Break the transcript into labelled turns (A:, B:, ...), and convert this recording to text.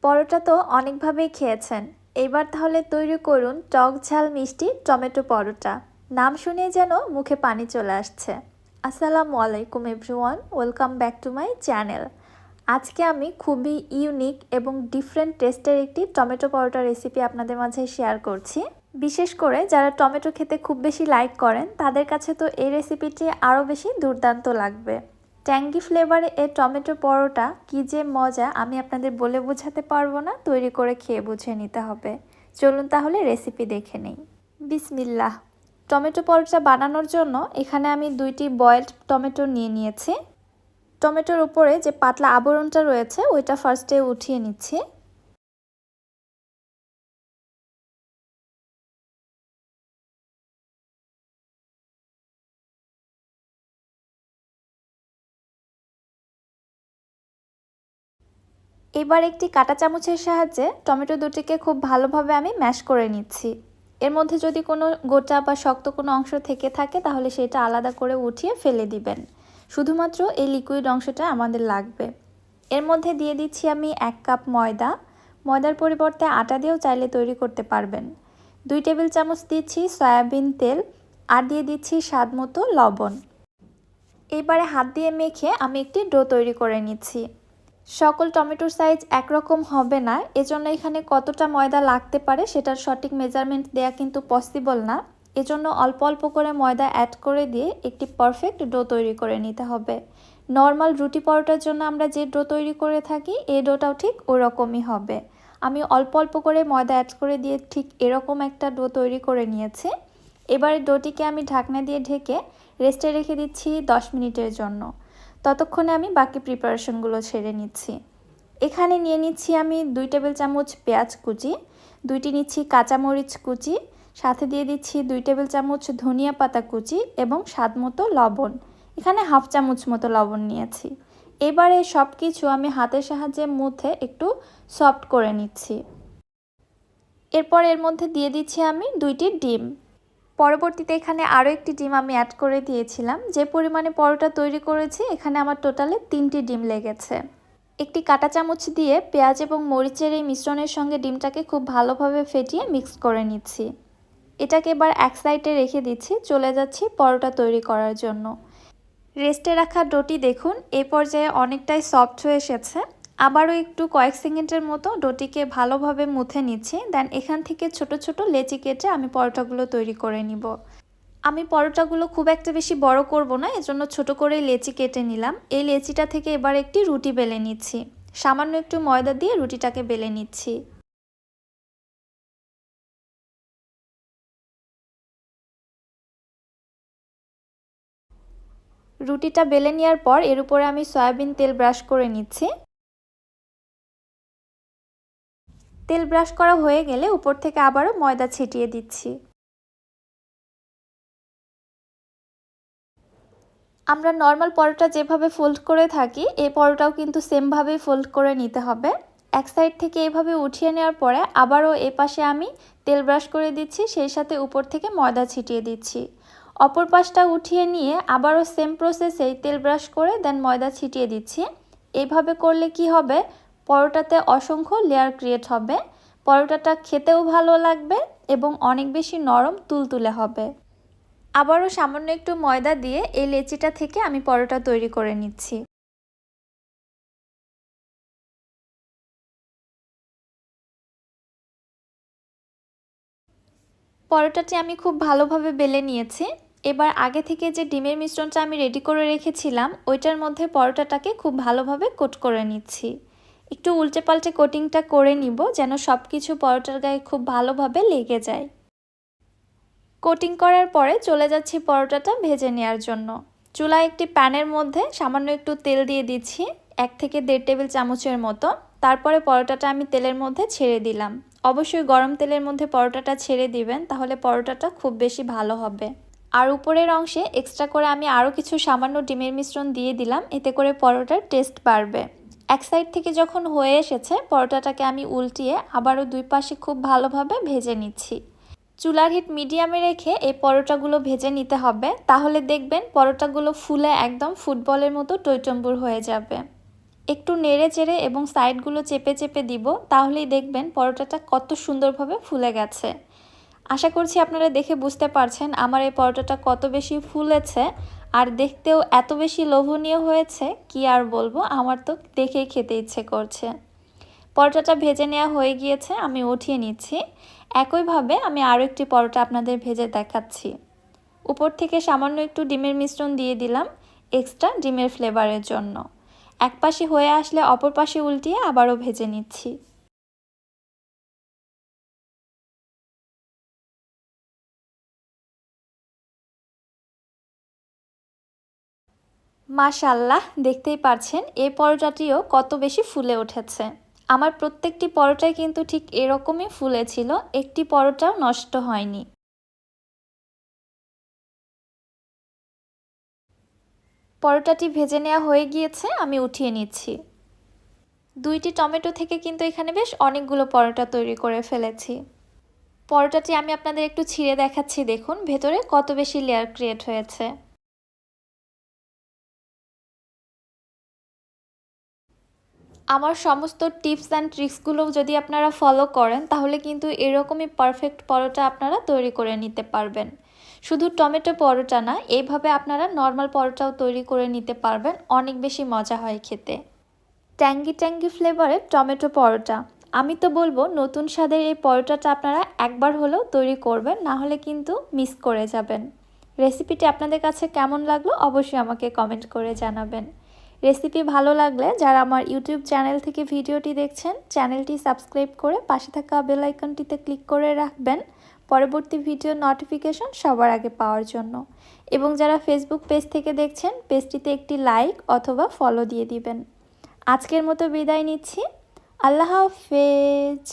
A: পরোটা তো অনেকভাবেই খেয়েছেন। এইবার তাহলে তৈরি করুন টক ঝাল মিষ্টি টমেটো পরোটা। নাম শুনেই যেন মুখে পানি চলে আসছে। আসসালামু আলাইকুম everyone, welcome back to my channel. আজকে আমি খুবই ইউনিক এবং ডিফারেন্ট টেস্টের একটি টমেটো পরোটা রেসিপি আপনাদের মাঝে শেয়ার করছি। বিশেষ করে যারা টমেটো খেতে খুব বেশি লাইক করেন তাদের কাছে তো এই রেসিপিটি আরও বেশি দুর্দান্ত লাগবে। ট্যাঙ্গি ফ্লেভারে এই টমেটো পরোটা কী যে মজা আমি আপনাদের বলে বোঝাতে পারবো না, তৈরি করে খেয়ে বুঝে নিতে হবে। চলুন তাহলে রেসিপি দেখে নেই। বিসমিল্লাহ। টমেটো পরোটা বানানোর জন্য এখানে আমি 2টি বয়েলড টমেটো নিয়ে নিয়েছি। টমেটোর উপরে যে পাতলা আবরণটা রয়েছে ওইটা ফার্স্টে উঠিয়ে নিচ্ছি। এবার একটি কাঁটা চামচের সাহায্যে টমেটো দুটিকে খুব ভালোভাবে আমি ম্যাশ করে নিচ্ছি। এর মধ্যে যদি কোনো গোটা বা শক্ত কোনো অংশ থেকে থাকে তাহলে সেটা আলাদা করে উঠিয়ে ফেলে দিবেন। শুধুমাত্র এই লিকুইড অংশটা আমাদের লাগবে। এর মধ্যে দিয়ে দিচ্ছি আমি 1 কাপ ময়দা। ময়দার পরিবর্তে আটা দিয়েও চাইলে তৈরি করতে পারবেন। 2 টেবিল চামচ দিচ্ছি সয়াবিন তেল আর দিয়ে দিচ্ছি স্বাদ মতো লবণ। এবারে হাত দিয়ে মেখে আমি একটি ডো তৈরি করে নিচ্ছি। সকল টমেটোর সাইজ একরকম হবে না, এজন্য এখানে কতটা ময়দা লাগতে পারে সেটার সঠিক মেজারমেন্ট দেয়া কিন্তু পসিবল না। এজন্য অল্প অল্প করে ময়দা অ্যাড করে দিয়ে একটি পারফেক্ট ডো তৈরি করে নিতে হবে। নর্মাল রুটি পরোটার জন্য আমরা যে ডো তৈরি করে থাকি এই ডোটাও ঠিক ওরকমই হবে। আমি অল্প অল্প করে ময়দা অ্যাড করে দিয়ে ঠিক এরকম একটা ডো তৈরি করে নিয়েছি। এবারে ডোটিকে আমি ঢাকনা দিয়ে ঢেকে রেস্টে রেখে দিচ্ছি 10 মিনিটের জন্য। ততক্ষণে আমি বাকি প্রিপারেশনগুলো ছেড়ে নিচ্ছি। এখানে নিয়ে নিচ্ছি আমি 2 টেবিল চামচ পেঁয়াজ কুচি, 2টি নিচ্ছি কাঁচামরিচ কুচি, সাথে দিয়ে দিচ্ছি 2 টেবিল চামচ ধনিয়া পাতা কুচি এবং স্বাদ মতো লবণ। এখানে হাফ চামচ মতো লবণ নিয়েছি। এবারে সব কিছু আমি হাতের সাহায্যে মুথে একটু সফট করে নিচ্ছি। এরপর এর মধ্যে দিয়ে দিচ্ছি আমি 2টি ডিম। পরবর্তীতে এখানে আরও একটি ডিম আমি অ্যাড করে দিয়েছিলাম। যে পরিমাণে পরোটা তৈরি করেছি এখানে আমার টোটালে 3টি ডিম লেগেছে। একটি কাঁটা চামচ দিয়ে পেঁয়াজ এবং মরিচের এই মিশ্রণের সঙ্গে ডিমটাকে খুব ভালোভাবে ফেটিয়ে মিক্স করে নিচ্ছি। এটাকে এবার এক সাইডে রেখে দিচ্ছি, চলে যাচ্ছি পরোটা তৈরি করার জন্য। রেস্টে রাখা ডোটি দেখুন এই পর্যায়ে অনেকটাই সফট হয়ে এসেছে। আবারও একটু কয়েক সেকেন্ডের মতো ডোটিকে ভালোভাবে মুথে নিচ্ছি। দেন এখান থেকে ছোট ছোট লেচি কেটে আমি পরোটাগুলো তৈরি করে নিব। আমি পরোটাগুলো খুব একটা বেশি বড় করব না, এজন্য ছোট করে লেচি কেটে নিলাম। এই লেচিটা থেকে এবার একটি রুটি বেলে নিচ্ছি। সামান্য একটু ময়দা দিয়ে রুটিটাকে বেলে নিচ্ছি। রুটিটা বেলে নেওয়ার পর এর উপরে আমি সয়াবিন তেল ব্রাশ করে নিচ্ছি। তেল ব্রাশ করা হয়ে গেলে উপর থেকে আবারও ময়দা ছিটিয়ে দিচ্ছি। আমরা নর্মাল পরোটা যেভাবে ফোল্ড করে থাকি এই পরোটাও কিন্তু সেমভাবেই ফোল্ড করে নিতে হবে। এক সাইড থেকে এভাবে উঠিয়ে নেওয়ার পরে আবারও এপাশে আমি তেল ব্রাশ করে দিচ্ছি, সেই সাথে উপর থেকে ময়দা ছিটিয়ে দিচ্ছি। অপর পাশটা উঠিয়ে নিয়ে আবারও সেম প্রসেসেই তেল ব্রাশ করে দেন ময়দা ছিটিয়ে দিচ্ছি। এইভাবে করলে কি হবে, পরোটাতে অসংখ্য লেয়ার ক্রিয়েট হবে। পরোটাটা খেতেও ভালো লাগবে এবং অনেক বেশি নরম তুলতুলে হবে। আবারও সামান্য একটু ময়দা দিয়ে এই লেচিটা থেকে আমি পরোটা তৈরি করে নিচ্ছি। পরোটাটি আমি খুব ভালোভাবে বেলে নিয়েছি। এবার আগে থেকে যে ডিমের মিশ্রণটা আমি রেডি করে রেখেছিলাম ওইটার মধ্যে পরোটাটাকে খুব ভালোভাবে কোট করে নিচ্ছি। একটু উল্টে পাল্টে কোটিংটা করে নিব যেন সব কিছু পরোটার গায়ে খুব ভালোভাবে লেগে যায়। কোটিং করার পরে চলে যাচ্ছি পরোটাটা ভেজে নেওয়ার জন্য। চুলায় একটি প্যানের মধ্যে সামান্য একটু তেল দিয়ে দিচ্ছি, 1 থেকে 1.5 টেবিল চামচের মতো। তারপরে পরোটাটা আমি তেলের মধ্যে ছেড়ে দিলাম। অবশ্যই গরম তেলের মধ্যে পরোটাটা ছেড়ে দিবেন, তাহলে পরোটাটা খুব বেশি ভালো হবে। আর উপরের অংশে এক্সট্রা করে আমি আরও কিছু সামান্য ডিমের মিশ্রণ দিয়ে দিলাম, এতে করে পরোটার টেস্ট বাড়বে। এক সাইড থেকে যখন হয়ে এসেছে পরোটাটাকে আমি উল্টিয়ে আবারও 2 পাশে খুব ভালোভাবে ভেজে নিচ্ছি। চুলার হিট মিডিয়ামে রেখে এই পরোটাগুলো ভেজে নিতে হবে, তাহলে দেখবেন পরোটাগুলো ফুলে একদম ফুটবলের মতো টইটম্বুর হয়ে যাবে। একটু নেড়ে চেড়ে এবং সাইডগুলো চেপে চেপে দিব, তাহলেই দেখবেন পরোটাটা কত সুন্দরভাবে ফুলে গেছে। আশা করছি আপনারা দেখে বুঝতে পারছেন আমার এই পরোটাটা কত বেশি ফুলেছে আর দেখতেও এত বেশি লোভনীয় হয়েছে, কি আর বলবো, আমার তো দেখেই খেতে ইচ্ছে করছে। পরোটাটা ভেজে নেওয়া হয়ে গিয়েছে, আমি উঠিয়ে নিচ্ছি। একইভাবে আমি আরও একটি পরোটা আপনাদের ভেজে দেখাচ্ছি। উপর থেকে সামান্য একটু ডিমের মিশ্রণ দিয়ে দিলাম এক্সট্রা ডিমের ফ্লেভারের জন্য। এক পাশে হয়ে আসলে অপর পাশে উল্টিয়ে আবারও ভেজে নিচ্ছি। মাশাআল্লাহ, দেখতেই পারছেন এই পরোটাটিও কত বেশি ফুলে উঠেছে। আমার প্রত্যেকটি পরোটাই কিন্তু ঠিক এরকমই ফুলেছিল, একটি পরোটাও নষ্ট হয়নি। পরোটাটি ভেজে নেওয়া হয়ে গিয়েছে, আমি উঠিয়ে নিচ্ছি। দুইটি টমেটো থেকে কিন্তু এখানে বেশ অনেকগুলো পরোটা তৈরি করে ফেলেছি। পরোটাটি আমি আপনাদের একটু ছিঁড়ে দেখাচ্ছি, দেখুন ভেতরে কত বেশি লেয়ার ক্রিয়েট হয়েছে। আমার সমস্ত টিপস অ্যান্ড ট্রিক্সগুলো যদি আপনারা ফলো করেন তাহলে কিন্তু এরকমই পারফেক্ট পরোটা আপনারা তৈরি করে নিতে পারবেন। শুধু টমেটো পরোটা না, এইভাবে আপনারা নর্মাল পরোটাও তৈরি করে নিতে পারবেন, অনেক বেশি মজা হয় খেতে। ট্যাঙ্গি ট্যাঙ্গি ফ্লেভারের টমেটো পরোটা, আমি তো বলবো নতুন স্বাদের এই পরোটাটা আপনারা একবার হলেও তৈরি করবেন, না হলে কিন্তু মিস করে যাবেন। রেসিপিটি আপনাদের কাছে কেমন লাগলো অবশ্যই আমাকে কমেন্ট করে জানাবেন। রেসিপি ভালো লাগলে যারা আমার ইউটিউব চ্যানেল থেকে ভিডিওটি দেখছেন, চ্যানেলটি সাবস্ক্রাইব করে পাশে থাকা বেল আইকনটিতে ক্লিক করে রাখবেন পরবর্তী ভিডিও নোটিফিকেশন সবার আগে পাওয়ার জন্য। এবং যারা ফেসবুক পেজ থেকে দেখছেন, পেজটিতে একটি লাইক অথবা ফলো দিয়ে দিবেন। আজকের মতো বিদায় নিচ্ছি। আল্লাহ হাফেজ।